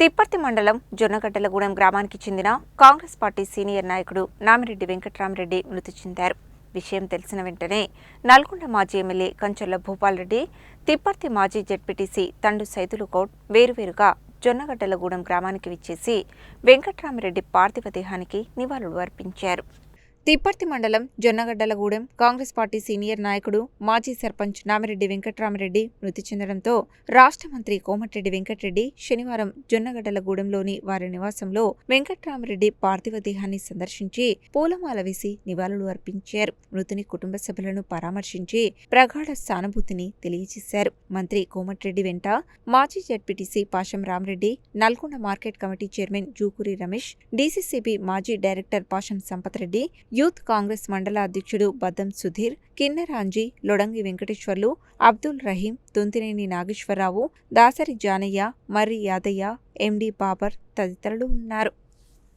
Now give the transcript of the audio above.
తిప్పర్తి మండలం జొన్నగడ్డలగూడెం గ్రామానికి చెందిన కాంగ్రెస్ పార్టీ సీనియర్ నాయకుడు నామిరెడ్డి వెంకట్రామరెడ్డి మృతి చెందారు. విషయం తెలిసిన వెంటనే నల్గొండ మాజీ ఎమ్మెల్యే కంచర్ల భూపాల్ రెడ్డి, తిప్పర్తి మాజీ జెడ్పీటీసీ తండు సైదులుగౌడ్ వేరువేరుగా జొన్నగడ్డలగూడెం గ్రామానికి విచ్చేసి వెంకట్రామరెడ్డి పార్థివ దేహానికి నివాళులు అర్పించారు. తిప్పర్తి మండలం జొన్నగడ్డలగూడెం కాంగ్రెస్ పార్టీ సీనియర్ నాయకుడు మాజీ సర్పంచ్ నామిరెడ్డి వెంకట్రామరెడ్డి మృతి చెందడంతో రాష్ట్ర మంత్రి కోమటిరెడ్డి వెంకటరెడ్డి శనివారం జొన్నగడ్డలగూడెంలోని వారి నివాసంలో వెంకట్రామరెడ్డి పార్థివ దేహాన్ని సందర్శించి పూలమాల వేసి నివాళులు అర్పించారు. మృతుని కుటుంబ సభ్యులను పరామర్శించి ప్రగాఢ సానుభూతిని తెలియజేశారు. మంత్రి కోమటిరెడ్డి వెంట మాజీ ZPTC Pasham Rama Reddy, Nalgonda market committee chairman Jukuri Ramesh, DCCB మాజీ డైరెక్టర్ పాషం సంపత్ రెడ్డి, యూత్ కాంగ్రెస్ మండల అధ్యక్షుడు బద్దం సుధీర్, కిన్నెరాంజీ, లొడంగి వెంకటేశ్వర్లు, అబ్దుల్ రహీం, తొంతినేని నాగేశ్వరరావు, దాసరి జానయ్య, మర్రి యాదయ్య, ఎండి బాబర్ తదితరులు ఉన్నారు.